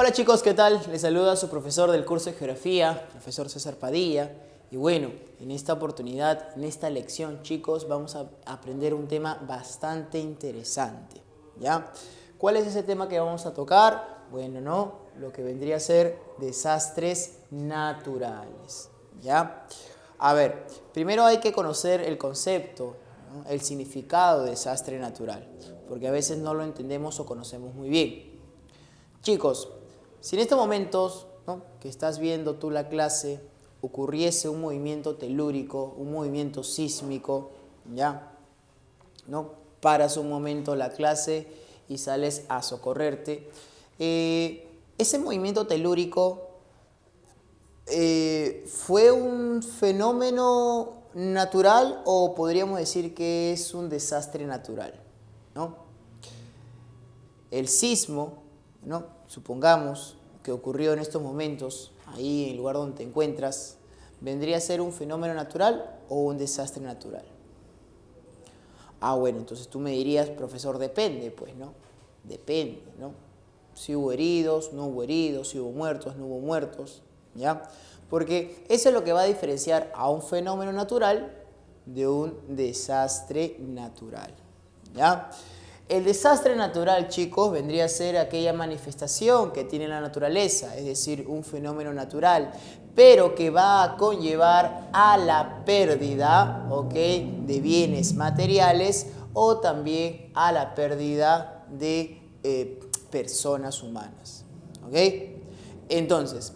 Hola chicos, ¿qué tal? Les saluda su profesor del curso de Geografía, profesor César Padilla. Y bueno, en esta oportunidad, en esta lección, chicos, vamos a aprender un tema bastante interesante, ¿ya? ¿Cuál es ese tema que vamos a tocar? Bueno, ¿no? Lo que vendría a ser desastres naturales, ¿ya? A ver, primero hay que conocer el concepto, ¿no? El significado de desastre natural, porque a veces no lo entendemos o conocemos muy bien. Chicos, si en estos momentos, ¿no?, que estás viendo tú la clase, ocurriese un movimiento telúrico, un movimiento sísmico, ¿ya? ¿No? Paras un momento la clase y sales a socorrerte. Ese movimiento telúrico ¿fue un fenómeno natural o podríamos decir que es un desastre natural, ¿no? El sismo, ¿no?, supongamos que ocurrió en estos momentos, ahí en el lugar donde te encuentras, ¿vendría a ser un fenómeno natural o un desastre natural? Ah, bueno, entonces tú me dirías, profesor, depende, pues, ¿no? Depende, ¿no? Si hubo heridos, no hubo heridos, si hubo muertos, no hubo muertos, ¿ya? Porque eso es lo que va a diferenciar a un fenómeno natural de un desastre natural, ¿ya? El desastre natural, chicos, vendría a ser aquella manifestación que tiene la naturaleza, es decir, un fenómeno natural, pero que va a conllevar a la pérdida, ¿ok?, de bienes materiales o también a la pérdida de personas humanas, ¿ok? Entonces,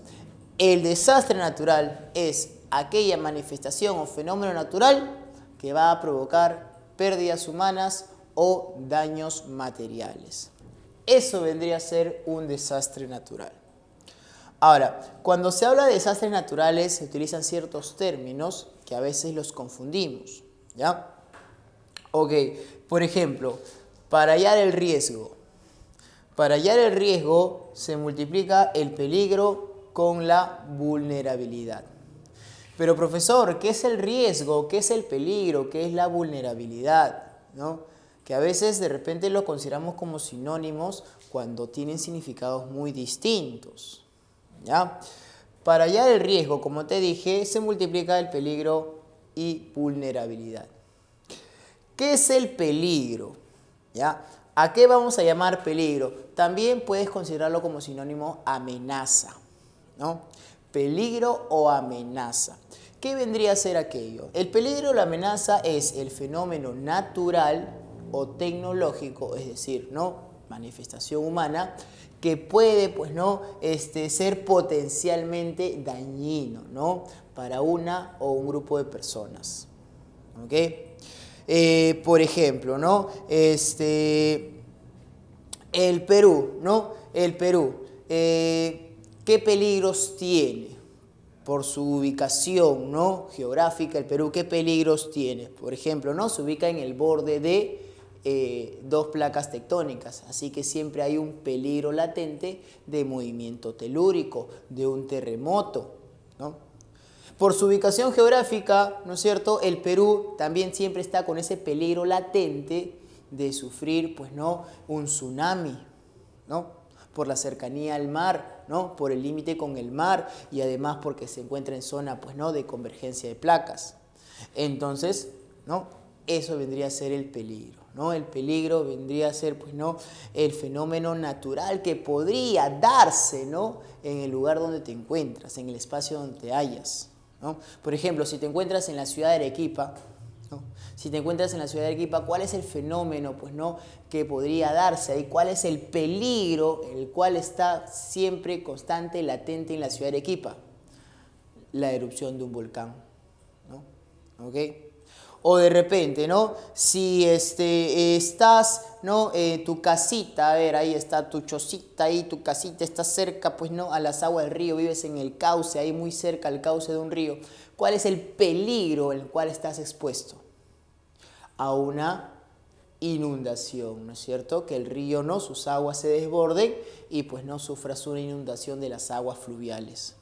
el desastre natural es aquella manifestación o fenómeno natural que va a provocar pérdidas humanas o daños materiales. Eso vendría a ser un desastre natural. Ahora, cuando se habla de desastres naturales se utilizan ciertos términos que a veces los confundimos, ¿ya? Ok, por ejemplo, para hallar el riesgo. Para hallar el riesgo se multiplica el peligro con la vulnerabilidad. Pero profesor, ¿qué es el riesgo? ¿Qué es el peligro? ¿Qué es la vulnerabilidad? ¿No? Que a veces de repente lo consideramos como sinónimos cuando tienen significados muy distintos, ¿ya? Para hallar el riesgo, como te dije, se multiplica el peligro y vulnerabilidad. ¿Qué es el peligro? ¿Ya? ¿A qué vamos a llamar peligro? También puedes considerarlo como sinónimo amenaza, ¿no? Peligro o amenaza. ¿Qué vendría a ser aquello? El peligro o la amenaza es el fenómeno natural o tecnológico, es decir, ¿no?, manifestación humana, que puede, pues, ¿no?, ser potencialmente dañino, ¿no?, para una o un grupo de personas, ¿ok? Por ejemplo, ¿no?, el Perú, ¿no? El Perú, ¿qué peligros tiene? Por su ubicación, ¿no?, geográfica, el Perú, ¿qué peligros tiene? Por ejemplo, ¿no?, se ubica en el borde de dos placas tectónicas, así que siempre hay un peligro latente de movimiento telúrico, de un terremoto, ¿no? Por su ubicación geográfica, ¿no es cierto?, el Perú también siempre está con ese peligro latente de sufrir, pues, ¿no?, un tsunami, ¿no?, por la cercanía al mar, ¿no?, por el límite con el mar y además porque se encuentra en zona, pues, ¿no?, de convergencia de placas. Entonces, ¿no?, eso vendría a ser el peligro, ¿no? El peligro vendría a ser, pues, ¿no?, el fenómeno natural que podría darse, ¿no?, en el lugar donde te encuentras, en el espacio donde te hallas, ¿no? Por ejemplo, si te encuentras en la ciudad de Arequipa, ¿no?, si te encuentras en la ciudad de Arequipa, ¿cuál es el fenómeno, pues, ¿no?, que podría darse ahí? ¿Cuál es el peligro el cual está siempre constante, latente en la ciudad de Arequipa? La erupción de un volcán, ¿no? ¿Ok? O de repente, ¿no?, si estás, ¿no?, tu casita, a ver, ahí está tu chocita, ahí tu casita está cerca, pues, ¿no?, a las aguas del río, vives en el cauce, ahí muy cerca al cauce de un río. ¿Cuál es el peligro el cual estás expuesto? A una inundación, ¿no es cierto? Que el río, ¿no?, sus aguas se desborden y pues no sufras una inundación de las aguas fluviales.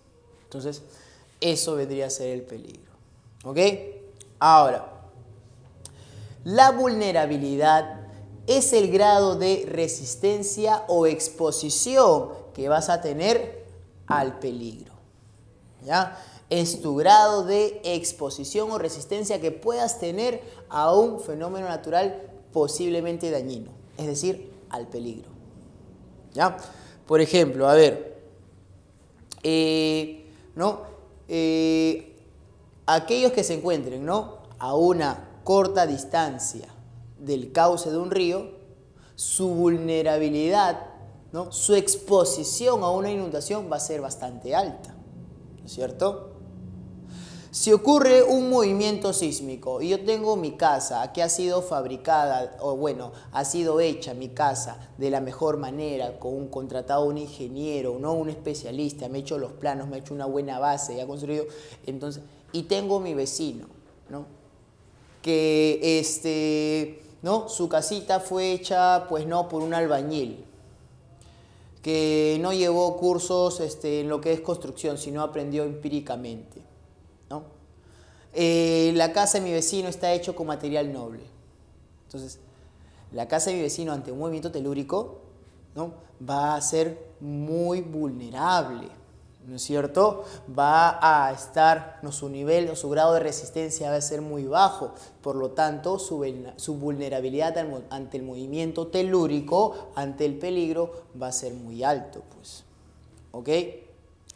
Entonces, eso vendría a ser el peligro, ¿ok? Ahora, la vulnerabilidad es el grado de resistencia o exposición que vas a tener al peligro. ¿Ya? Es tu grado de exposición o resistencia que puedas tener a un fenómeno natural posiblemente dañino, es decir, al peligro. ¿Ya? Por ejemplo, a ver, ¿no? Aquellos que se encuentren, ¿no?, a una corta distancia del cauce de un río, su vulnerabilidad, ¿no?, su exposición a una inundación va a ser bastante alta, ¿no es cierto? Si ocurre un movimiento sísmico y yo tengo mi casa que ha sido fabricada, o bueno, ha sido hecha mi casa de la mejor manera, contratado un ingeniero, ¿no?, un especialista, me ha hecho los planos, me ha hecho una buena base, ya ha construido, entonces, y tengo mi vecino, ¿no?, que ¿no?, su casita fue hecha, pues no, por un albañil, que no llevó cursos en lo que es construcción, sino aprendió empíricamente, ¿no? La casa de mi vecino está hecho con material noble. Entonces, la casa de mi vecino ante un movimiento telúrico, ¿no?, va a ser muy vulnerable, ¿no es cierto? Va a estar, ¿no?, su nivel o su grado de resistencia va a ser muy bajo. Por lo tanto, su vulnerabilidad ante el movimiento telúrico, ante el peligro, va a ser muy alto, pues. ¿Ok?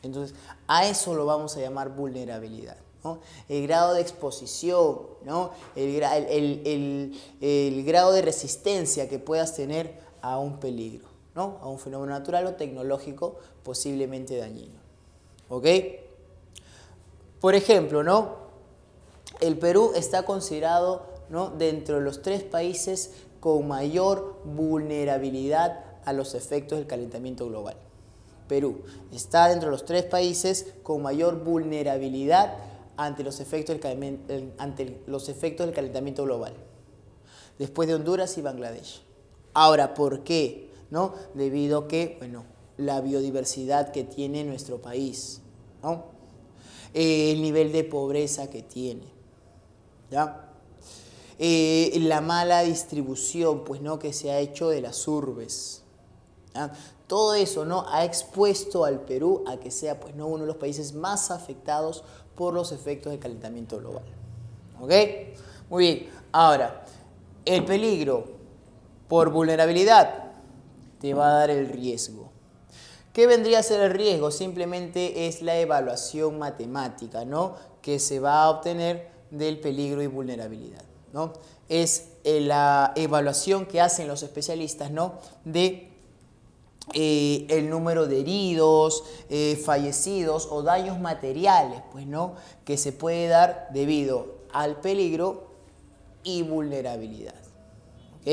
Entonces, a eso lo vamos a llamar vulnerabilidad, ¿no? El grado de exposición, ¿no?, el grado de resistencia que puedas tener a un peligro, ¿no?, a un fenómeno natural o tecnológico posiblemente dañino. ¿Ok? Por ejemplo, ¿no?, el Perú está considerado, ¿no?, dentro de los 3 países con mayor vulnerabilidad a los efectos del calentamiento global. Perú está dentro de los 3 países con mayor vulnerabilidad ante los efectos del calentamiento global, después de Honduras y Bangladesh. Ahora, ¿por qué? ¿No? Debido a que, bueno, la biodiversidad que tiene nuestro país, ¿no?, el nivel de pobreza que tiene, ¿ya? La mala distribución, pues, ¿no?, que se ha hecho de las urbes, ¿ya? Todo eso, ¿no?, ha expuesto al Perú a que sea, pues, ¿no?, uno de los países más afectados por los efectos del calentamiento global. ¿Ok? Muy bien. Ahora, el peligro por vulnerabilidad te va a dar el riesgo. ¿Qué vendría a ser el riesgo? Simplemente es la evaluación matemática, ¿no?, que se va a obtener del peligro y vulnerabilidad, ¿no? Es la evaluación que hacen los especialistas, ¿no?, de el número de heridos, fallecidos o daños materiales, pues, ¿no?, que se puede dar debido al peligro y vulnerabilidad. ¿Ok?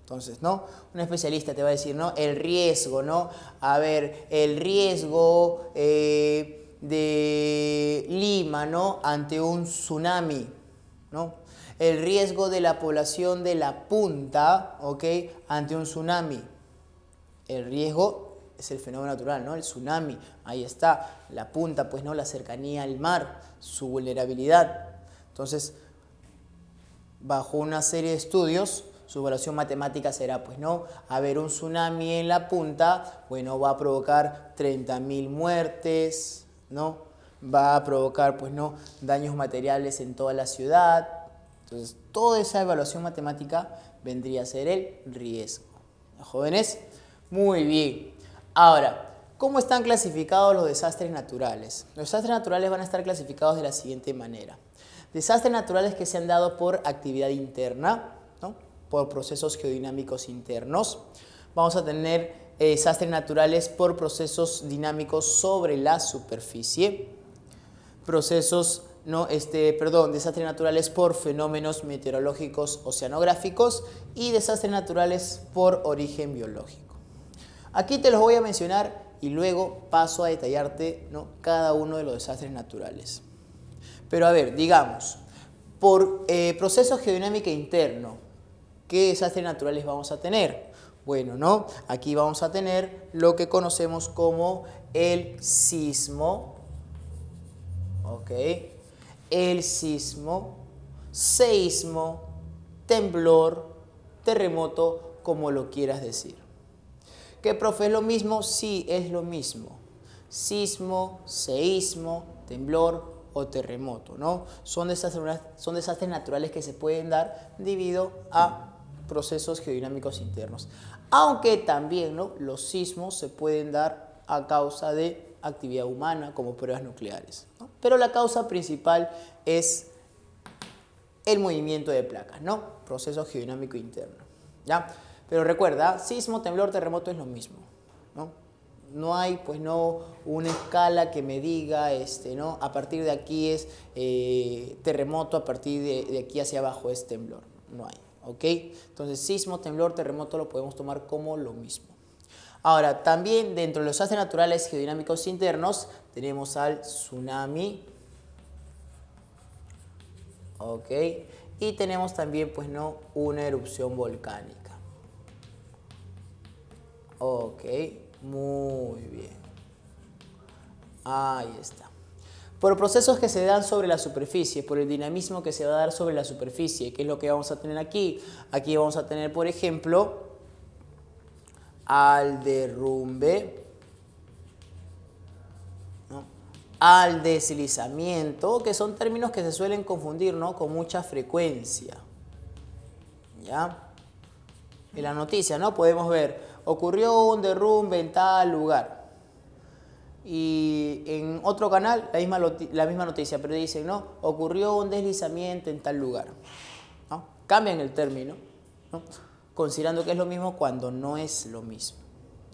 Entonces, ¿no?, un especialista te va a decir, ¿no?, el riesgo, ¿no? A ver, el riesgo de Lima, ¿no?, ante un tsunami, ¿no? El riesgo de la población de La Punta, ¿ok?, ante un tsunami. El riesgo es el fenómeno natural, ¿no?, el tsunami, ahí está. La Punta, pues, ¿no?, la cercanía al mar, su vulnerabilidad. Entonces, bajo una serie de estudios, su evaluación matemática será, pues, ¿no?, a ver, un tsunami en La Punta, bueno, va a provocar 30.000 muertes, ¿no? Va a provocar, pues, ¿no?, daños materiales en toda la ciudad. Entonces, toda esa evaluación matemática vendría a ser el riesgo. ¿Jóvenes? Muy bien. Ahora, ¿cómo están clasificados los desastres naturales? Los desastres naturales van a estar clasificados de la siguiente manera. Desastres naturales que se han dado por actividad interna, ¿no?, por procesos geodinámicos internos. Vamos a tener desastres naturales por procesos dinámicos sobre la superficie. Desastres naturales por fenómenos meteorológicos oceanográficos y desastres naturales por origen biológico. Aquí te los voy a mencionar y luego paso a detallarte, ¿no?, cada uno de los desastres naturales. Pero a ver, digamos, por proceso geodinámico interno, ¿qué desastres naturales vamos a tener? Bueno, ¿no?, aquí vamos a tener lo que conocemos como el sismo, ¿ok?, el sismo, seísmo, temblor, terremoto, como lo quieras decir. ¿Qué, profe, es lo mismo? Sí, es lo mismo. Sismo, seísmo, temblor o terremoto, ¿no? Son desastres naturales que se pueden dar debido a procesos geodinámicos internos. Aunque también, ¿no?, los sismos se pueden dar a causa de actividad humana, como pruebas nucleares, ¿no? Pero la causa principal es el movimiento de placas, ¿no? Proceso geodinámico interno, ¿ya? Pero recuerda, sismo, temblor, terremoto es lo mismo, ¿no? No hay, pues, no una escala que me diga, ¿no?, a partir de aquí es terremoto, a partir de aquí hacia abajo es temblor. No hay, ¿ok? Entonces, sismo, temblor, terremoto lo podemos tomar como lo mismo. Ahora, también dentro de los desastres naturales geodinámicos internos tenemos al tsunami, ¿ok? Y tenemos también, pues, no, una erupción volcánica. Ok, muy bien. Ahí está. Por procesos que se dan sobre la superficie, por el dinamismo que se va a dar sobre la superficie, ¿qué es lo que vamos a tener aquí? Aquí vamos a tener, por ejemplo, al derrumbe, ¿no?, al deslizamiento, que son términos que se suelen confundir, ¿no?, con mucha frecuencia. ¿Ya? En la noticia, ¿no?, podemos ver, ocurrió un derrumbe en tal lugar. Y en otro canal, la misma noticia, pero dicen, ¿no?, ocurrió un deslizamiento en tal lugar, ¿no? Cambian el término, ¿no?, considerando que es lo mismo cuando no es lo mismo,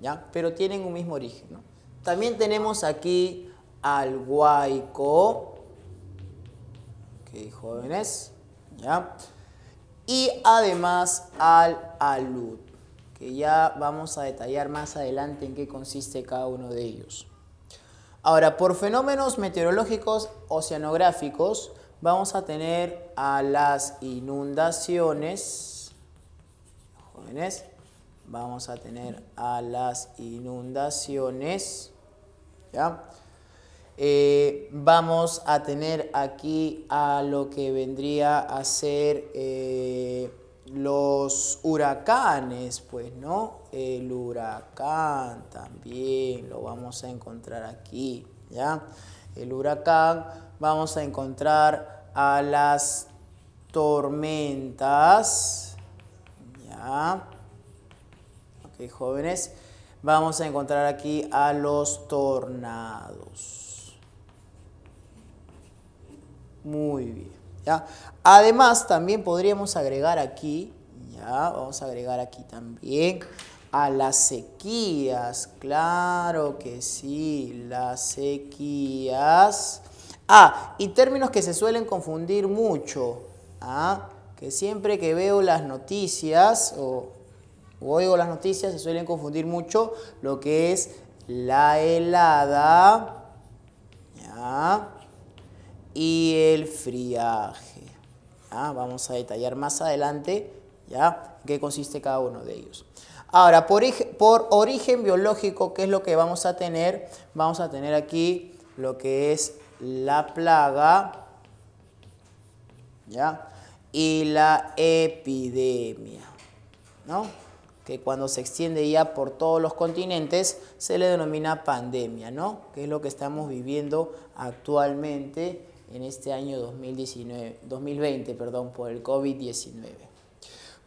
¿ya? Pero tienen un mismo origen, ¿no? También tenemos aquí al huaico, ¿ok, jóvenes? ¿Ya? Y además al alud, que ya vamos a detallar más adelante en qué consiste cada uno de ellos. Ahora, por fenómenos meteorológicos oceanográficos, vamos a tener a las inundaciones. Jóvenes, vamos a tener a las inundaciones, ¿ya? Vamos a tener aquí a lo que vendría a ser los huracanes, pues, ¿no? El huracán también lo vamos a encontrar aquí, ¿ya? El huracán, vamos a encontrar a las tormentas, ¿ya? Ok, jóvenes, vamos a encontrar aquí a los tornados. Muy bien, ¿ya? Además, también podríamos agregar aquí, ¿ya? Vamos a agregar aquí también a las sequías. Claro que sí, las sequías. Y términos que se suelen confundir mucho, que siempre que veo las noticias o oigo las noticias se suelen confundir mucho lo que es la helada, ¿ya?, y el friaje. Vamos a detallar más adelante, ¿ya?, en qué consiste cada uno de ellos. Ahora, por origen biológico, ¿qué es lo que vamos a tener? Vamos a tener aquí lo que es la plaga, ¿ya?, y la epidemia, ¿no?, que cuando se extiende ya por todos los continentes se le denomina pandemia, ¿no?, que es lo que estamos viviendo actualmente en este año 2020, por el COVID-19.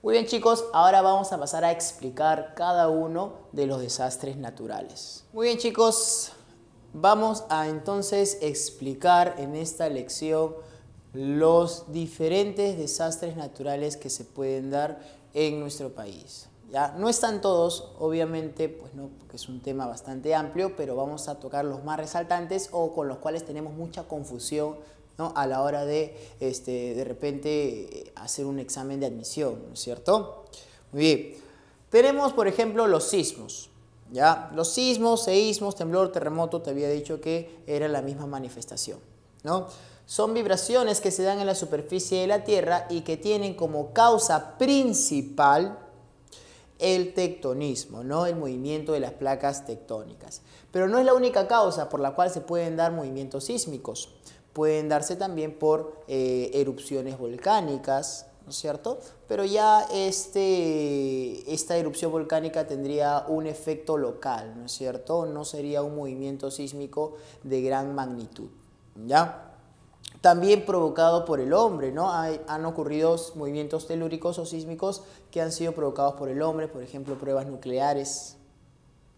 Muy bien, chicos, ahora vamos a pasar a explicar cada uno de los desastres naturales. Muy bien, chicos, vamos a entonces explicar en esta lección los diferentes desastres naturales que se pueden dar en nuestro país. ¿Ya? No están todos, obviamente, pues no, porque es un tema bastante amplio, pero vamos a tocar los más resaltantes o con los cuales tenemos mucha confusión, ¿no?, a la hora de repente hacer un examen de admisión, ¿no es cierto? Muy bien. Tenemos, por ejemplo, los sismos, ¿ya? Los sismos, seísmos, temblor, terremoto, te había dicho que era la misma manifestación, ¿no? Son vibraciones que se dan en la superficie de la Tierra y que tienen como causa principal el tectonismo, ¿no?, el movimiento de las placas tectónicas. Pero no es la única causa por la cual se pueden dar movimientos sísmicos. Pueden darse también por erupciones volcánicas, ¿no es cierto? Pero ya esta erupción volcánica tendría un efecto local, ¿no es cierto? No sería un movimiento sísmico de gran magnitud, ¿ya? También provocado por el hombre, ¿no? Han ocurrido movimientos telúricos o sísmicos que han sido provocados por el hombre, por ejemplo, pruebas nucleares,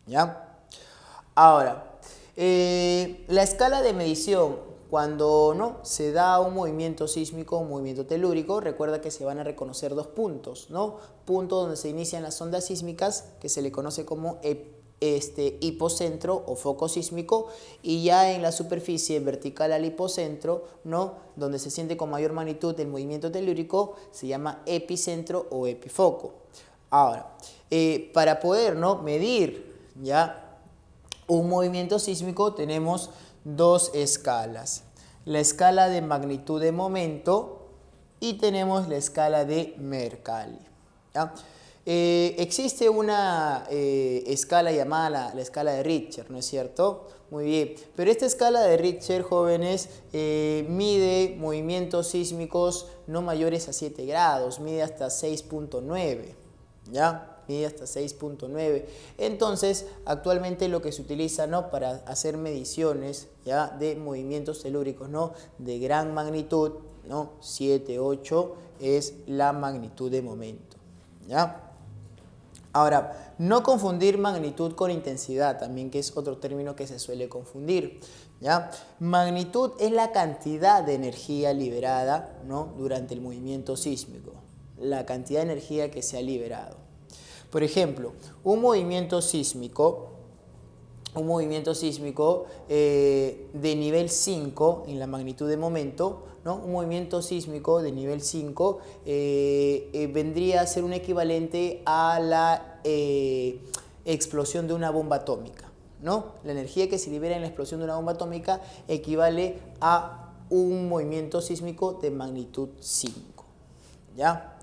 ¿ya? Ahora, la escala de medición, cuando no se da un movimiento sísmico, un movimiento telúrico, recuerda que se van a reconocer dos puntos, ¿no? Punto donde se inician las ondas sísmicas, que se le conoce como hipocentro o foco sísmico, y ya en la superficie vertical al hipocentro, ¿no? Donde se siente con mayor magnitud el movimiento telúrico, se llama epicentro o epifoco. Ahora, para poder, ¿no?, medir ya un movimiento sísmico tenemos dos escalas, la escala de magnitud de momento y tenemos la escala de Mercalli, ¿ya? Existe una escala llamada la escala de Richter, ¿no es cierto? Muy bien, pero esta escala de Richter, jóvenes, mide movimientos sísmicos no mayores a 7 grados, mide hasta 6.9, ¿ya? Mide hasta 6.9. Entonces, actualmente lo que se utiliza, ¿no?, para hacer mediciones ya de movimientos telúricos, ¿no?, de gran magnitud, ¿no?, 7, 8, es la magnitud de momento, ¿ya? Ahora, no confundir magnitud con intensidad, también, que es otro término que se suele confundir, ¿ya? Magnitud es la cantidad de energía liberada, ¿no?, durante el movimiento sísmico, la cantidad de energía que se ha liberado. Por ejemplo, un movimiento sísmico de nivel 5 en la magnitud de momento, ¿no? Un movimiento sísmico de nivel 5 vendría a ser un equivalente a la explosión de una bomba atómica, ¿no? La energía que se libera en la explosión de una bomba atómica equivale a un movimiento sísmico de magnitud 5, ¿ya?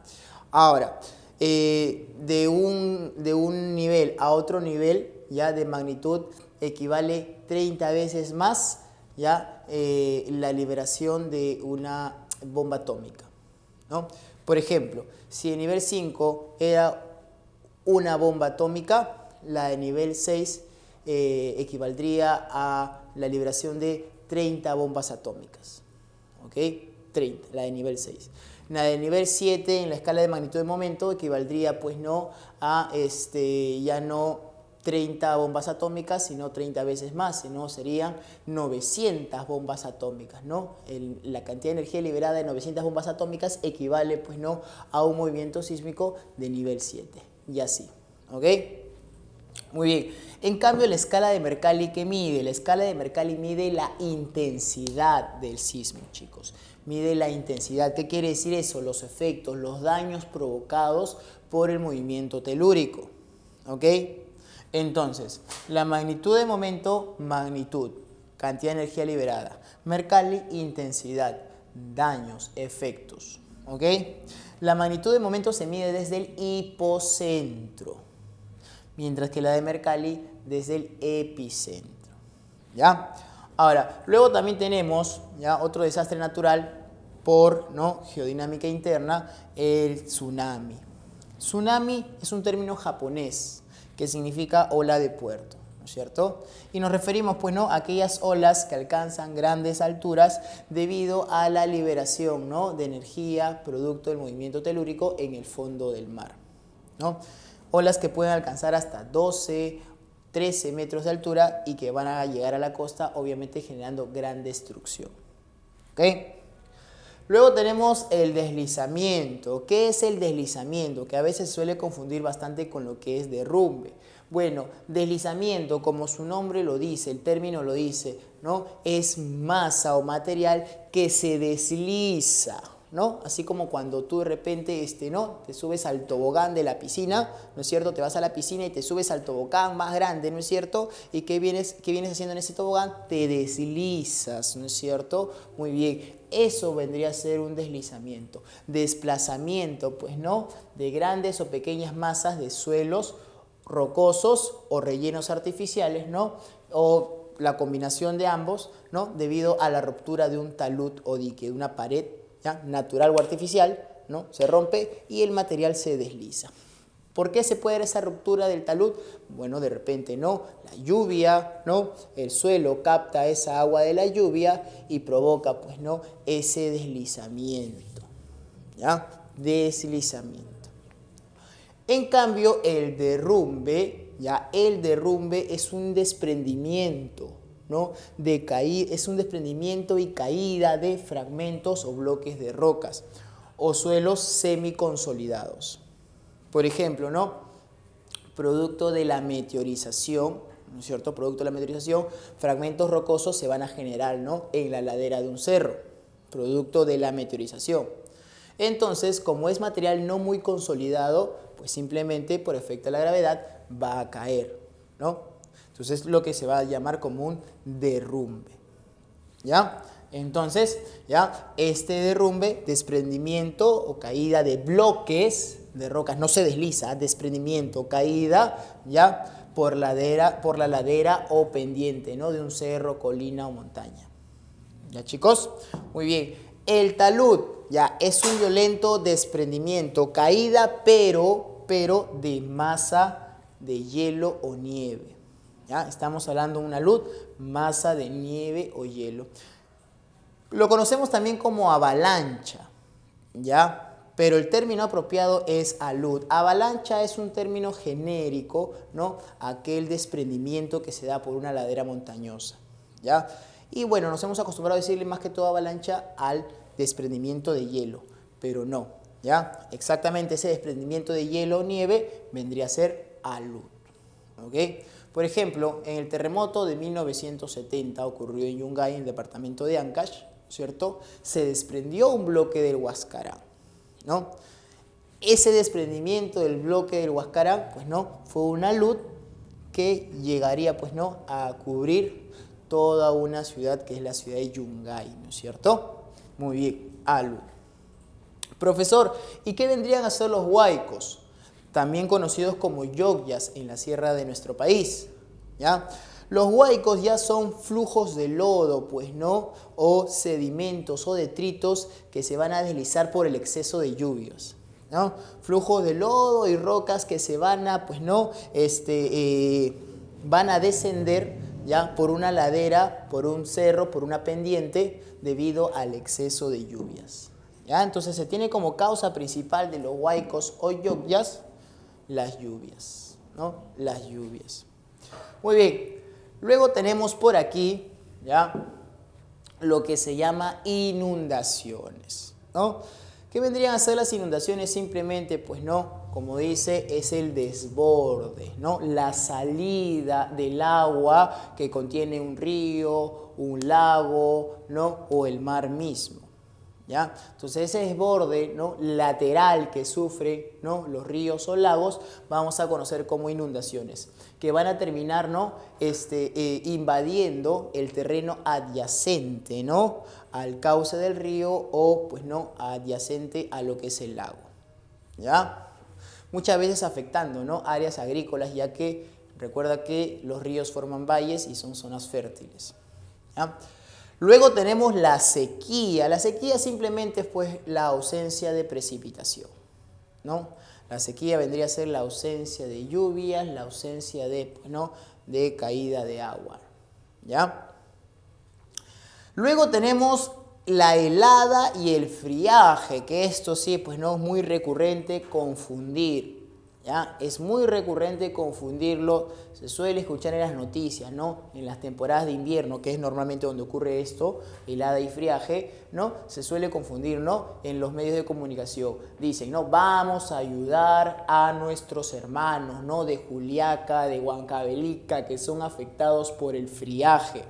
Ahora, de un nivel a otro nivel ya de magnitud equivale 30 veces más ya la liberación de una bomba atómica, ¿no? Por ejemplo, si el nivel 5 era una bomba atómica, la de nivel 6 equivaldría a la liberación de 30 bombas atómicas, ¿ok? 30, la de nivel 6. La de nivel 7 en la escala de magnitud de momento equivaldría, pues, no a ya no 30 bombas atómicas, sino 30 veces más, sino serían 900 bombas atómicas, ¿no? La cantidad de energía liberada de 900 bombas atómicas equivale, pues, no a un movimiento sísmico de nivel 7, y así, ¿ok? Muy bien. En cambio, la escala de Mercalli, ¿qué mide? La escala de Mercalli mide la intensidad del sismo, chicos. Mide la intensidad. ¿Qué quiere decir eso? Los efectos, los daños provocados por el movimiento telúrico, ¿ok? Entonces, la magnitud de momento, magnitud, cantidad de energía liberada. Mercalli, intensidad, daños, efectos, ¿ok? La magnitud de momento se mide desde el hipocentro, mientras que la de Mercalli desde el epicentro, ¿ya? Ahora, luego también tenemos ya otro desastre natural por, ¿no?, geodinámica interna, el tsunami. Tsunami es un término japonés que significa ola de puerto, ¿no es cierto? Y nos referimos, pues, ¿no?, a aquellas olas que alcanzan grandes alturas debido a la liberación, ¿no?, de energía producto del movimiento telúrico en el fondo del mar, ¿no? Olas que pueden alcanzar hasta 12, 13 metros de altura y que van a llegar a la costa, obviamente generando gran destrucción, ¿ok? Luego tenemos el deslizamiento. ¿Qué es el deslizamiento? Que a veces suele confundir bastante con lo que es derrumbe. Bueno, deslizamiento, como su nombre lo dice, el término lo dice, ¿no?, es masa o material que se desliza, ¿no? Así como cuando tú de repente ¿no?, te subes al tobogán de la piscina, ¿no es cierto? Te vas a la piscina y te subes al tobogán más grande, ¿no es cierto? ¿Y qué vienes haciendo en ese tobogán? Te deslizas, ¿no es cierto? Muy bien, eso vendría a ser un deslizamiento. Desplazamiento, pues, ¿no?, de grandes o pequeñas masas de suelos rocosos o rellenos artificiales, ¿no?, o la combinación de ambos, ¿no?, debido a la ruptura de un talud o dique, de una pared, ¿ya?, natural o artificial, ¿no? Se rompe y el material se desliza. ¿Por qué se puede dar esa ruptura del talud? Bueno, de repente, ¿no? La lluvia, ¿no? El suelo capta esa agua de la lluvia y provoca, pues, ¿no? Ese deslizamiento, ¿ya? Deslizamiento. En cambio, el derrumbe, ¿ya? El derrumbe es un desprendimiento, ¿no? Es un desprendimiento y caída de fragmentos o bloques de rocas o suelos semiconsolidados. Por ejemplo, ¿no? Producto de la meteorización, ¿no es cierto? Producto de la meteorización, fragmentos rocosos se van a generar, ¿no? En la ladera de un cerro, producto de la meteorización. Entonces, como es material no muy consolidado, pues simplemente por efecto de la gravedad va a caer, ¿no? Entonces, lo que se va a llamar como un derrumbe, ¿ya? Entonces, ¿ya? Este derrumbe, desprendimiento o caída de bloques de rocas, no se desliza, desprendimiento, caída, ¿ya? Por la ladera o pendiente, ¿no? De un cerro, colina o montaña. ¿Ya, chicos? Muy bien. El talud, ya, es un violento desprendimiento, caída, pero de masa de hielo o nieve. ¿Ya? Estamos hablando de una luz, masa de nieve o hielo. Lo conocemos también como avalancha, ¿ya? Pero el término apropiado es alud. Avalancha es un término genérico, ¿no? Aquel desprendimiento que se da por una ladera montañosa, ¿ya? Y bueno, nos hemos acostumbrado a decirle más que todo avalancha al desprendimiento de hielo, pero no, ¿ya? Exactamente ese desprendimiento de hielo o nieve vendría a ser alud, ¿ok? Por ejemplo, en el terremoto de 1970 ocurrió en Yungay, en el departamento de Ancash, ¿cierto? Se desprendió un bloque del Huascarán, ¿no? Ese desprendimiento del bloque del Huascarán, pues no, fue una luz que llegaría, pues no, a cubrir toda una ciudad que es la ciudad de Yungay, ¿no es cierto? Muy bien, alud. Profesor, ¿y qué vendrían a ser los huaicos? También conocidos como yogyas en la sierra de nuestro país, ¿ya? Los huaicos ya son flujos de lodo, pues no, o sedimentos o detritos que se van a deslizar por el exceso de lluvias, ¿no? Flujos de lodo y rocas que se van a, pues no, van a descender ya por una ladera, por un cerro, por una pendiente, debido al exceso de lluvias, ¿ya? Entonces se tiene como causa principal de los huaicos o yogyas las lluvias, ¿no? Las lluvias. Muy bien. Luego tenemos por aquí, ¿ya? Lo que se llama inundaciones, ¿no? ¿Qué vendrían a ser las inundaciones? Simplemente, pues no, como dice, es el desborde, ¿no? La salida del agua que contiene un río, un lago, ¿no? O el mar mismo, ¿ya? Entonces ese desborde, ¿no? Lateral que sufre, ¿no? Los ríos o lagos vamos a conocer como inundaciones, que van a terminar, ¿no? Invadiendo el terreno adyacente, ¿no? Al cauce del río o, pues no, adyacente a lo que es el lago, ¿ya? Muchas veces afectando, ¿no? Áreas agrícolas, ya que recuerda que los ríos forman valles y son zonas fértiles, ¿ya? Luego tenemos la sequía. La sequía simplemente es, pues, la ausencia de precipitación, ¿no? La sequía vendría a ser la ausencia de lluvias, la ausencia de, pues, ¿no? de caída de agua, ¿ya? Luego tenemos la helada y el friaje, que esto sí, pues no es muy recurrente confundir, ¿ya? Es muy recurrente confundirlo, se suele escuchar en las noticias, ¿no? En las temporadas de invierno, que es normalmente donde ocurre esto, helada y friaje, ¿no? Se suele confundir, ¿no? En los medios de comunicación. Dicen, ¿no? Vamos a ayudar a nuestros hermanos, ¿no? De Juliaca, de Huancavelica, que son afectados por el friaje.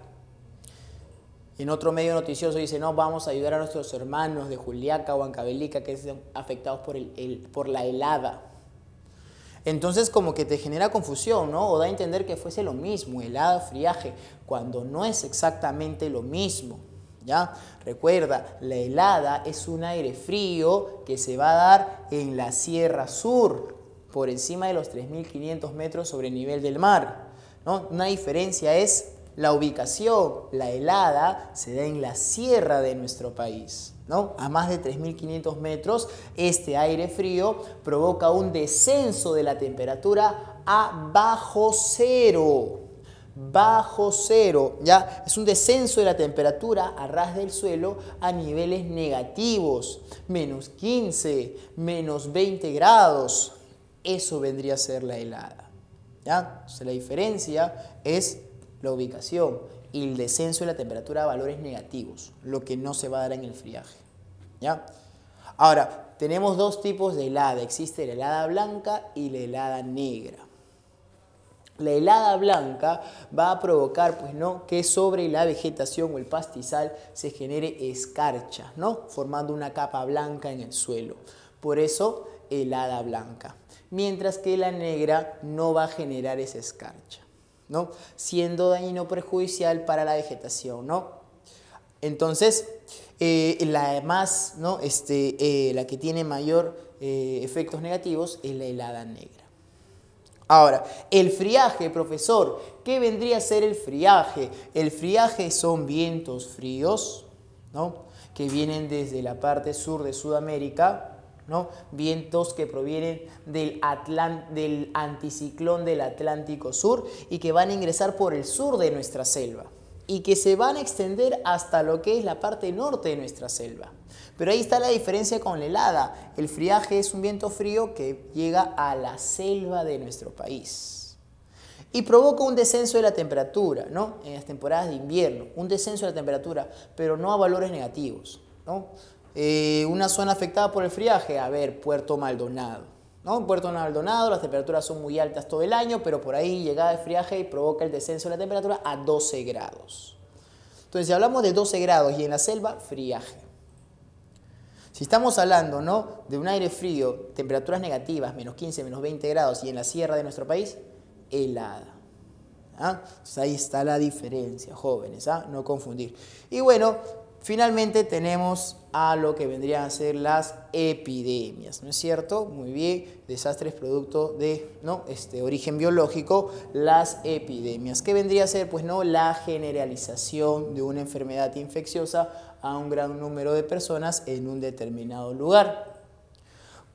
En otro medio noticioso dice, no, vamos a ayudar a nuestros hermanos de Juliaca o Huancavelica que son afectados por la helada. Entonces como que te genera confusión, ¿no? O da a entender que fuese lo mismo, helada, friaje, cuando no es exactamente lo mismo, ¿ya? Recuerda, la helada es un aire frío que se va a dar en la Sierra Sur, por encima de los 3.500 metros sobre el nivel del mar, ¿no? Una diferencia es la ubicación. La helada se da en la sierra de nuestro país, ¿no? A más de 3.500 metros, este aire frío provoca un descenso de la temperatura a bajo cero. Bajo cero, ¿ya? Es un descenso de la temperatura a ras del suelo a niveles negativos, menos 15, menos 20 grados. Eso vendría a ser la helada, ¿ya? Entonces, la diferencia es la ubicación y el descenso de la temperatura a valores negativos, lo que no se va a dar en el friaje, ¿ya? Ahora, tenemos dos tipos de helada. Existe la helada blanca y la helada negra. La helada blanca va a provocar, pues, ¿no?, que sobre la vegetación o el pastizal se genere escarcha, ¿no?, formando una capa blanca en el suelo. Por eso, helada blanca. Mientras que la negra no va a generar esa escarcha, ¿no?, siendo dañino o perjudicial para la vegetación, ¿no? Entonces, la más, ¿no?, la que tiene mayor efectos negativos es la helada negra. Ahora, el friaje, profesor, ¿qué vendría a ser el friaje? El friaje son vientos fríos, ¿no?, que vienen desde la parte sur de Sudamérica, ¿no?, vientos que provienen del anticiclón del Atlántico Sur y que van a ingresar por el sur de nuestra selva y que se van a extender hasta lo que es la parte norte de nuestra selva. Pero ahí está la diferencia con la helada. El friaje es un viento frío que llega a la selva de nuestro país y provoca un descenso de la temperatura, ¿no?, en las temporadas de invierno, un descenso de la temperatura, pero no a valores negativos, ¿no? Una zona afectada por el friaje, a ver, Puerto Maldonado, ¿no? En Puerto Maldonado las temperaturas son muy altas todo el año, pero por ahí llega el friaje y provoca el descenso de la temperatura a 12 grados. Entonces, si hablamos de 12 grados y en la selva, friaje. Si estamos hablando, ¿no?, de un aire frío, temperaturas negativas, menos 15, menos 20 grados, y en la sierra de nuestro país, helada. ¿Ah? Entonces, ahí está la diferencia, jóvenes, ¿ah? No confundir. Y bueno, finalmente tenemos a lo que vendrían a ser las epidemias, ¿no es cierto? Muy bien, desastres producto de, ¿no?, origen biológico, las epidemias. ¿Qué vendría a ser? Pues, ¿no?, la generalización de una enfermedad infecciosa a un gran número de personas en un determinado lugar.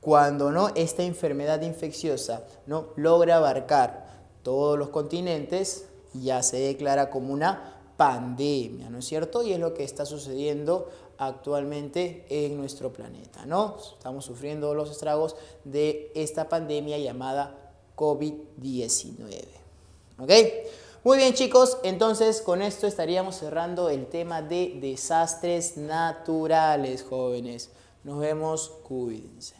Cuando, ¿no?, esta enfermedad infecciosa, ¿no?, logra abarcar todos los continentes, ya se declara como una pandemia, ¿no es cierto? Y es lo que está sucediendo actualmente en nuestro planeta, ¿no? Estamos sufriendo los estragos de esta pandemia llamada COVID-19, ¿ok? Muy bien, chicos, entonces con esto estaríamos cerrando el tema de desastres naturales, jóvenes. Nos vemos, cuídense.